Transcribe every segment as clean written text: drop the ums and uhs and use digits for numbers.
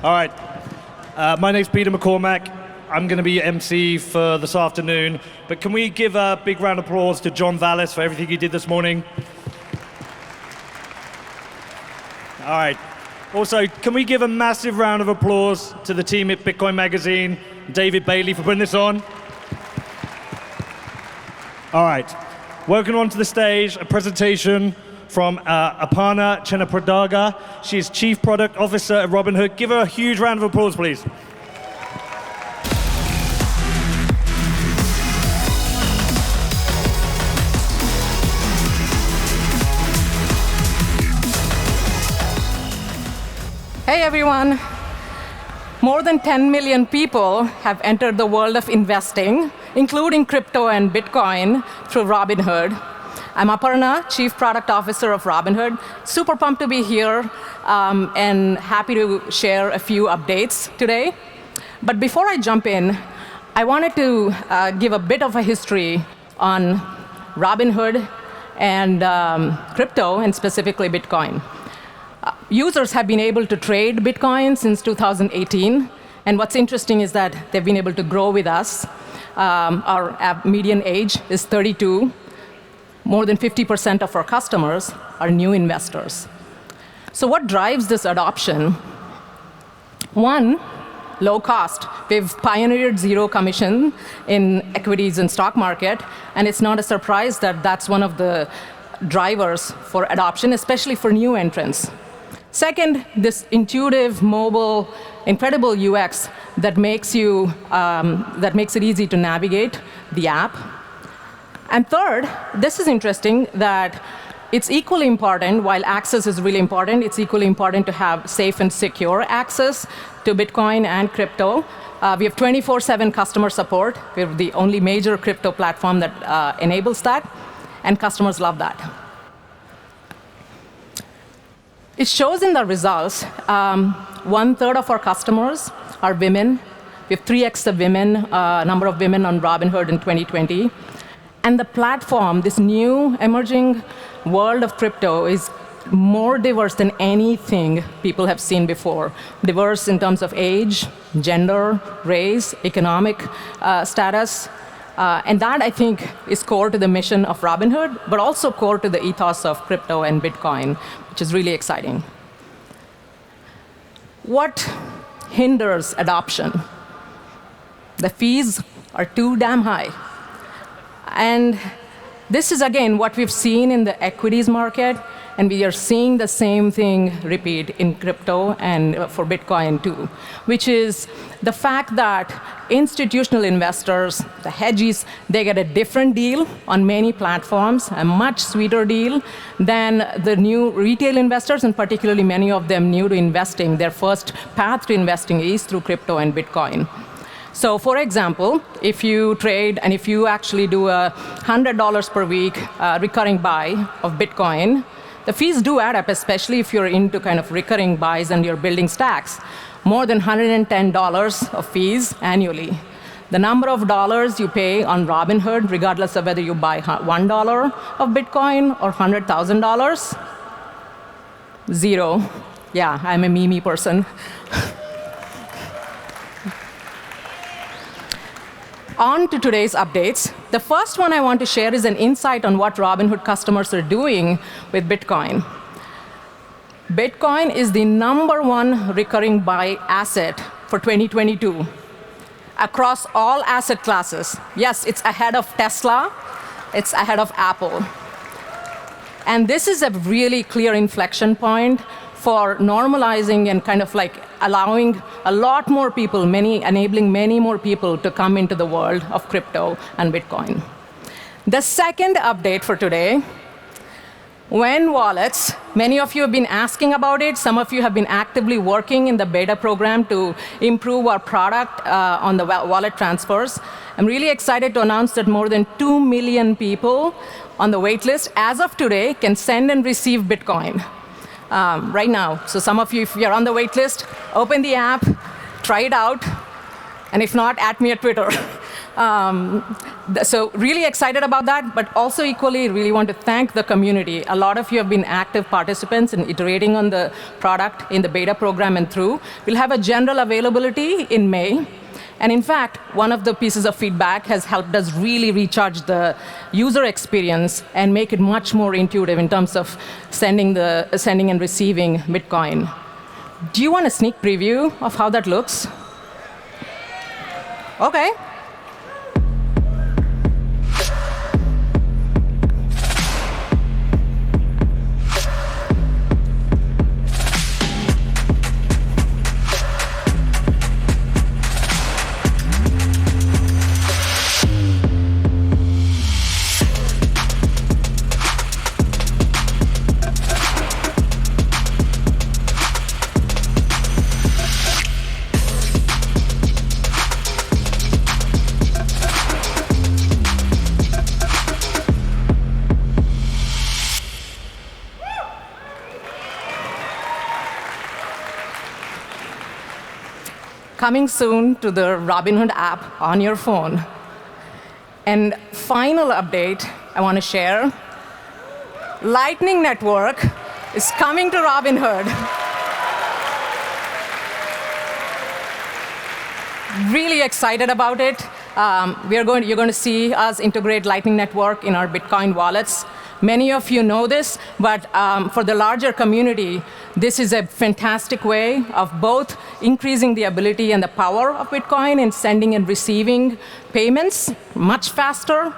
All right. My name's Peter McCormack. I'm going to be MC for this afternoon. But can we give a big round of applause to John Vallis for everything he did this morning? All right. Also, can we give a massive round of applause to the team at Bitcoin Magazine, David Bailey, for putting this on? All right. Welcome onto the stage, a presentation from Aparna Chennapradaga. She is Chief Product Officer at Robinhood. Give her a huge round of applause, please. Hey everyone. More than 10 million people have entered the world of investing, including crypto and Bitcoin, through Robinhood. I'm Aparna, Chief Product Officer of Robinhood. Super pumped to be here and happy to share a few updates today. But before I jump in, I wanted to give a bit of a history on Robinhood and crypto, and specifically Bitcoin. Users have been able to trade Bitcoin since 2018. And what's interesting is that they've been able to grow with us. Our median age is 32. More than 50% of our customers are new investors. So what drives this adoption? One, low cost. We've pioneered zero commission in equities and stock market, and it's not a surprise that that's one of the drivers for adoption, especially for new entrants. Second, this intuitive, mobile, incredible UX that makes it easy to navigate the app. And third, this is interesting that it's equally important, while access is really important, it's equally important to have safe and secure access to Bitcoin and crypto. We have 24/7 customer support. We're the only major crypto platform that enables that, and customers love that. It shows in the results, 1/3 of our customers are women. We have 3x the number of women on Robinhood in 2020. And the platform, this new emerging world of crypto, is more diverse than anything people have seen before. Diverse in terms of age, gender, race, economic status. And that, I think, is core to the mission of Robinhood, but also core to the ethos of crypto and Bitcoin, which is really exciting. What hinders adoption? The fees are too damn high. And this is, again, what we've seen in the equities market, and we are seeing the same thing repeat in crypto and for Bitcoin too, which is the fact that institutional investors, the hedgies, they get a different deal on many platforms, a much sweeter deal than the new retail investors, and particularly many of them new to investing. Their first path to investing is through crypto and Bitcoin. So for example, if you trade and if you actually do a $100 per week recurring buy of Bitcoin, the fees do add up, especially if you're into kind of recurring buys and you're building stacks. More than $110 of fees annually. The number of dollars you pay on Robinhood, regardless of whether you buy $1 of Bitcoin or $100,000, zero. Yeah, I'm a meme person. On to today's updates. The first one I want to share is an insight on what Robinhood customers are doing with Bitcoin. Bitcoin is the #1 recurring buy asset for 2022 across all asset classes. Yes, it's ahead of Tesla, it's ahead of Apple. And this is a really clear inflection point for normalizing and kind of like allowing a lot more people, enabling many more people to come into the world of crypto and Bitcoin. The second update for today, when wallets, many of you have been asking about it. Some of you have been actively working in the beta program to improve our product on the wallet transfers. I'm really excited to announce that more than 2 million people on the wait list as of today can send and receive Bitcoin. Right now. So some of you, if you're on the wait list, open the app, try it out, and if not, at me at Twitter. So really excited about that, but also equally really want to thank the community. A lot of you have been active participants in iterating on the product in the beta program and through. We'll have a general availability in May. And in fact, one of the pieces of feedback has helped us really recharge the user experience and make it much more intuitive in terms of sending and receiving Bitcoin. Do you want a sneak preview of how that looks? Okay. Coming soon to the Robinhood app on your phone. And final update I want to share, Lightning Network is coming to Robinhood. Really excited about it. You're going to see us integrate Lightning Network in our Bitcoin wallets. Many of you know this, but for the larger community, this is a fantastic way of both increasing the ability and the power of Bitcoin in sending and receiving payments much faster,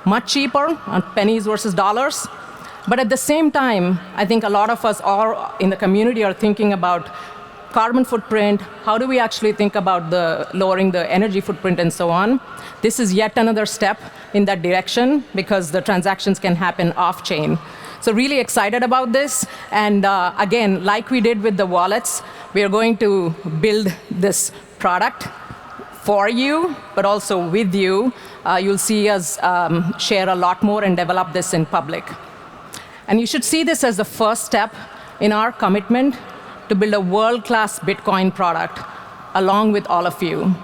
much cheaper, on pennies versus dollars. But at the same time, I think a lot of us all in the community are thinking about carbon footprint, how do we actually think about lowering the energy footprint and so on. This is yet another step in that direction because the transactions can happen off-chain. So really excited about this. And again, like we did with the wallets, we are going to build this product for you, but also with you. You'll see us share a lot more and develop this in public. And you should see this as the first step in our commitment to build a world-class Bitcoin product along with all of you.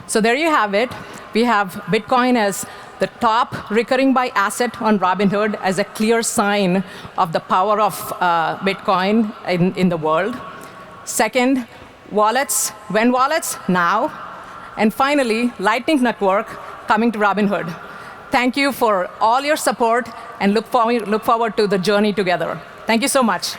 So there you have it. We have Bitcoin as the top recurring by asset on Robinhood as a clear sign of the power of Bitcoin in the world. Second, wallets. When wallets? Now. And finally, Lightning Network coming to Robinhood. Thank you for all your support and look forward to the journey together. Thank you so much.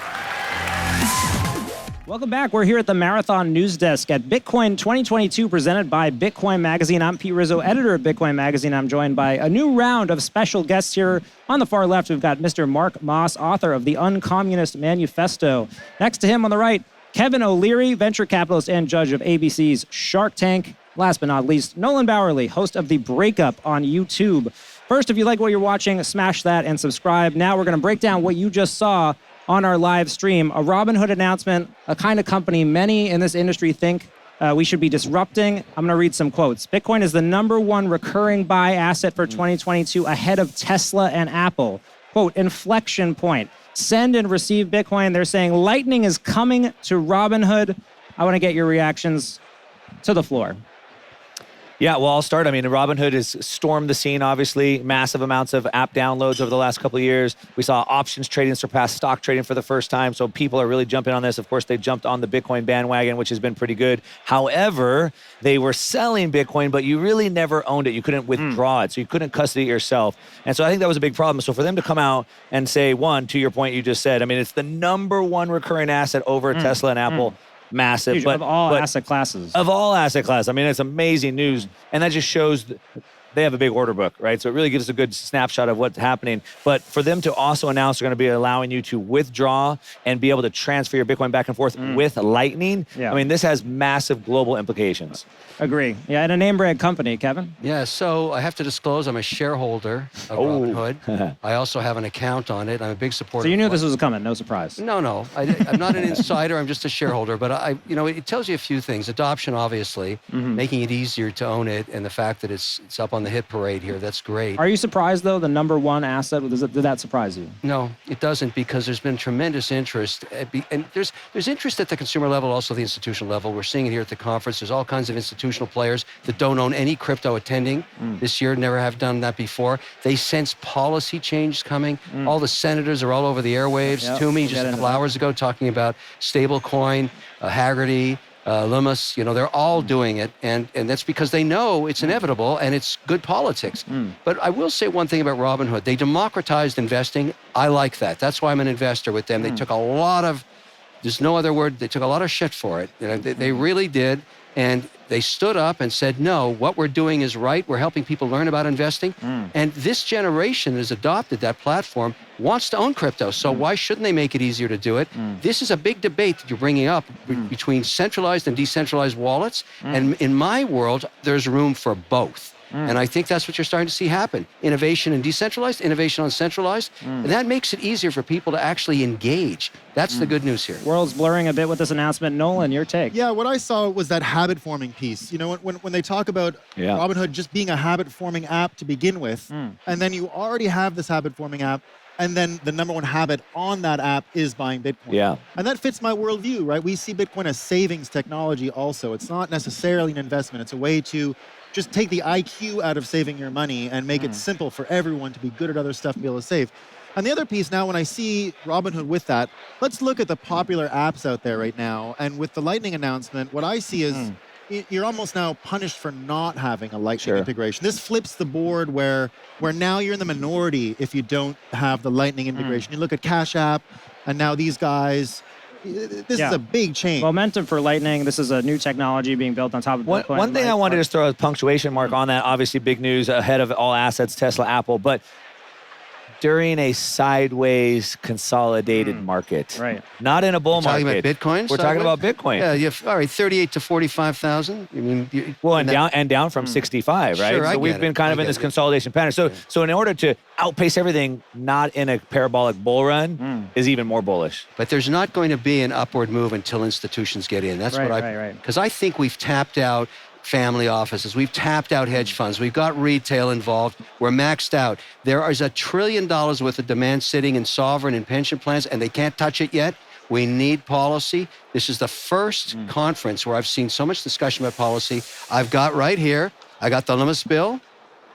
Welcome back. We're here at the Marathon News Desk at Bitcoin 2022, presented by Bitcoin Magazine. I'm Pete Rizzo, editor of Bitcoin Magazine. I'm joined by a new round of special guests here. On the far left, we've got Mr. Mark Moss, author of The Uncommunist Manifesto. Next to him on the right, Kevin O'Leary, venture capitalist and judge of ABC's Shark Tank. Last but not least, Nolan Bowerly, host of The Breakup on YouTube. First, if you like what you're watching, smash that and subscribe. Now we're going to break down what you just saw on our live stream, a Robinhood announcement, a kind of company many in this industry think we should be disrupting. I'm going to read some quotes. Bitcoin is the #1 recurring buy asset for 2022 ahead of Tesla and Apple. Quote, inflection point. Send and receive Bitcoin. They're saying Lightning is coming to Robinhood. I want to get your reactions to the floor. Yeah, well, I'll start. I mean, Robinhood has stormed the scene, obviously. Massive amounts of app downloads over the last couple of years. We saw options trading surpass stock trading for the first time, so people are really jumping on this. Of course, they jumped on the Bitcoin bandwagon, which has been pretty good. However, they were selling Bitcoin, but you really never owned it. You couldn't withdraw it, so you couldn't custody it yourself. And so I think that was a big problem. So for them to come out and say, one, to your point you just said, I mean, it's the #1 recurring asset over Tesla and Apple. Massive. Huge, but of all asset classes. Of all asset classes. I mean, it's amazing news. And that just shows they have a big order book, right? So it really gives us a good snapshot of what's happening. But for them to also announce they're going to be allowing you to withdraw and be able to transfer your Bitcoin back and forth with Lightning, I mean, this has massive global implications. Agree. Yeah, and a name brand company, Kevin? Yeah, so I have to disclose I'm a shareholder of Robinhood. I also have an account on it. I'm a big supporter. So you knew this was coming, no surprise. No. I'm not an insider. I'm just a shareholder. But it tells you a few things. Adoption, obviously, making it easier to own it, and the fact that it's up on the hit parade here. That's great. Are you surprised, though, the number one asset, did that surprise you? No, it doesn't, because there's been tremendous interest. And there's interest at the consumer level, also the institutional level. We're seeing it here at the conference. There's all kinds of institutional players that don't own any crypto attending this year, never have done that before. They sense policy change coming. All the senators are all over the airwaves to me just a couple hours ago talking about stablecoin, Haggerty, Lummis, they're all doing it, and that's because they know it's inevitable and it's good politics. But I will say one thing about Robinhood. They democratized investing. I like that. That's why I'm an investor with them. They took a lot of, there's no other word, they took a lot of shit for it. They really did. And they stood up and said, no, what we're doing is right. We're helping people learn about investing. And this generation that has adopted that platform wants to own crypto. So why shouldn't they make it easier to do it? This is a big debate that you're bringing up between centralized and decentralized wallets. And in my world, there's room for both. And I think that's what you're starting to see happen. Innovation and decentralized, innovation on centralized. And that makes it easier for people to actually engage. That's the good news here. World's blurring a bit with this announcement. Nolan, your take. Yeah, what I saw was that habit-forming piece. When they talk about Robinhood just being a habit-forming app to begin with, and then you already have this habit-forming app, and then the number one habit on that app is buying Bitcoin. Yeah. And that fits my worldview, right? We see Bitcoin as savings technology also. It's not necessarily an investment. It's a way to just take the IQ out of saving your money and make it simple for everyone to be good at other stuff and be able to save. And the other piece now, when I see Robinhood with that, let's look at the popular apps out there right now. And with the Lightning announcement, what I see is you're almost now punished for not having a Lightning integration. This flips the board where now you're in the minority if you don't have the Lightning integration. You look at Cash App, and now these guys, this is a big change. Momentum for Lightning. This is a new technology being built on top of Bitcoin. One thing I wanted to just throw a punctuation mark on that, obviously big news ahead of all assets, Tesla, Apple, but during a sideways consolidated market. Right. Not in a bull market. Talking about Bitcoin? We're talking about Bitcoin. Yeah, you have, all right, 38 to 45,000. I mean, down from 65, right? Sure, I so we've get been it. kind of I in get this it. consolidation pattern. So in order to outpace everything, not in a parabolic bull run, is even more bullish. But there's not going to be an upward move until institutions get in. That's Right. Because I think we've tapped out family offices. We've tapped out hedge funds. We've got retail involved. We're maxed out. There is $1 trillion worth of demand sitting in sovereign and pension plans, and they can't touch it yet. We need policy. This is the first conference where I've seen so much discussion about policy. I've got right here, I got the Lummis bill.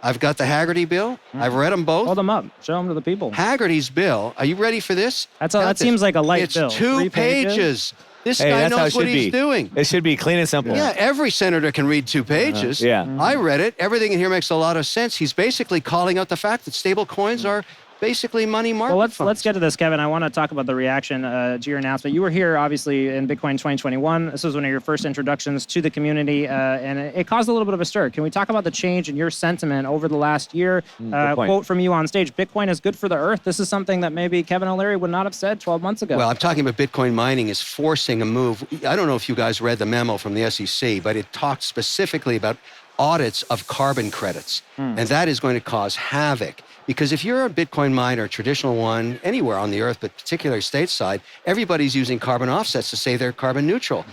I've got the Haggerty bill. I've read them both. Hold them up. Show them to the people. Haggerty's bill. Are you ready for this? That seems like a light bill. It's 2 pages. This guy that's how knows it what should he's be. doing. It should be clean and simple. Yeah, every senator can read 2 pages. I read it. Everything in here makes a lot of sense. He's basically calling out the fact that stable coins are basically money market Well, funds. let's get to this, Kevin. I want to talk about the reaction to your announcement. You were here, obviously, in Bitcoin 2021. This was one of your first introductions to the community, and it caused a little bit of a stir. Can we talk about the change in your sentiment over the last year? Quote from you on stage, Bitcoin is good for the earth. This is something that maybe Kevin O'Leary would not have said 12 months ago. Well, I'm talking about Bitcoin mining is forcing a move. I don't know if you guys read the memo from the SEC, but it talked specifically about audits of carbon credits. And that is going to cause havoc. Because if you're a Bitcoin miner, a traditional one, anywhere on the earth, but particularly stateside, everybody's using carbon offsets to say they're carbon neutral.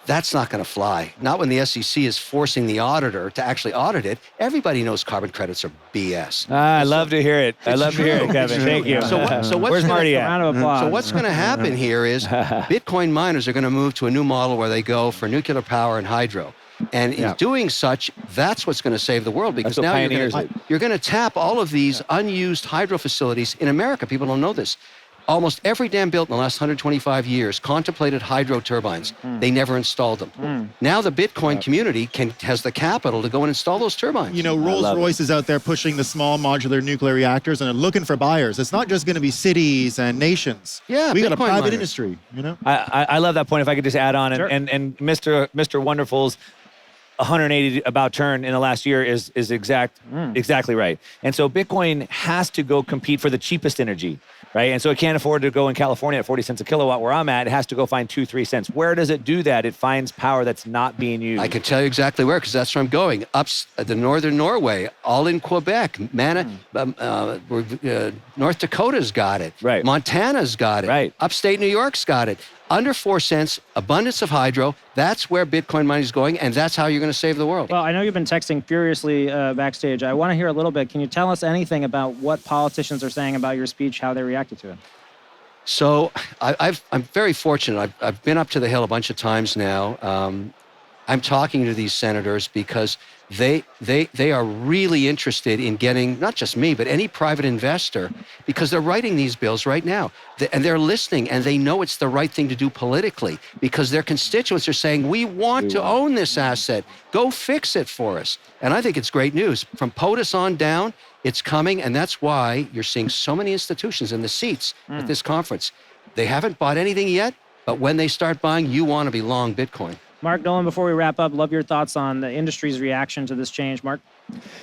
That's not going to fly. Not when the SEC is forcing the auditor to actually audit it. Everybody knows carbon credits are BS. I love to hear it. I love to hear it, Kevin. Thank you. So what's Where's Marty at? Round of applause. So what's going to happen here is Bitcoin miners are going to move to a new model where they go for nuclear power and hydro. And in doing such, that's what's going to save the world, because now you're going to tap all of these unused hydro facilities in America. People don't know this. Almost every dam built in the last 125 years contemplated hydro turbines. They never installed them. Now the Bitcoin community has the capital to go and install those turbines. Rolls-Royce is out there pushing the small modular nuclear reactors and are looking for buyers. It's not just going to be cities and nations. Yeah, we got a Bitcoin private miners. industry. I love that point. If I could just add on, Sure. and Mr. Wonderful's 180 about turn in the last year is exactly right. And so Bitcoin has to go compete for the cheapest energy, right? And so it can't afford to go in California at 40 cents a kilowatt where I'm at. It has to go find 2-3 cents. Where does it do that? It finds power that's not being used. I can tell you exactly where, because that's where I'm going. Up the northern Norway, all in Quebec, North Dakota's got it. Right. Montana's got it. Right. Upstate New York's got it. Under 4 cents, abundance of hydro. That's where Bitcoin money is going, and that's how you're going to save the world. Well, I know you've been texting furiously backstage. I want to hear a little bit. Can you tell us anything about what politicians are saying about your speech, how they reacted to it? So I'm very fortunate. I've been up to the Hill a bunch of times now. I'm talking to these senators because they are really interested in getting, not just me, but any private investor, because they're writing these bills right now. And they're listening, and they know it's the right thing to do politically, because their constituents are saying, we want to own this asset. Go fix it for us. And I think it's great news. From POTUS on down, it's coming, and that's why you're seeing so many institutions in the seats at this conference. They haven't bought anything yet, but when they start buying, you want to be long Bitcoin. Mark Nolan, before we wrap up, love your thoughts on the industry's reaction to this change. Mark?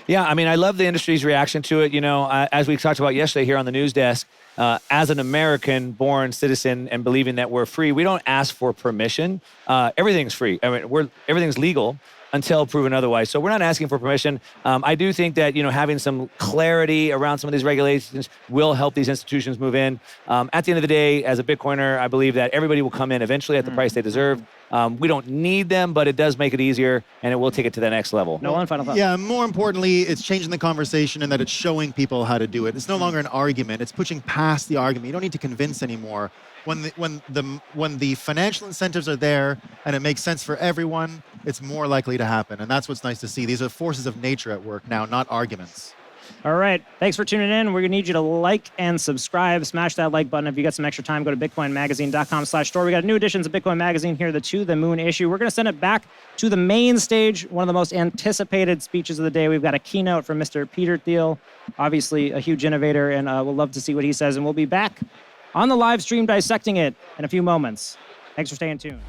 Yeah, I mean, I love the industry's reaction to it. You know, as we talked about yesterday here on the news desk, as an American-born citizen and believing that we're free, we don't ask for permission. Everything's free. I mean, everything's legal until proven otherwise. So we're not asking for permission. I do think that, you know, having some clarity around some of these regulations will help these institutions move in. At the end of the day, as a Bitcoiner, I believe that everybody will come in eventually at the price they deserve. We don't need them, but it does make it easier, and it will take it to the next level. Nolan, final thoughts? Yeah, more importantly, it's changing the conversation in that it's showing people how to do it. It's no longer an argument. It's pushing past the argument. You don't need to convince anymore. When the financial incentives are there and it makes sense for everyone, it's more likely to happen. And that's what's nice to see. These are forces of nature at work now, not arguments. All right. Thanks for tuning in. We're going to need you to like and subscribe. Smash that like button. If you got some extra time, go to bitcoinmagazine.com/store. We got new editions of Bitcoin Magazine here, the To the Moon issue. We're going to send it back to the main stage, one of the most anticipated speeches of the day. We've got a keynote from Mr. Peter Thiel, obviously a huge innovator, and we'll love to see what he says. And we'll be back on the live stream dissecting it in a few moments. Thanks for staying tuned.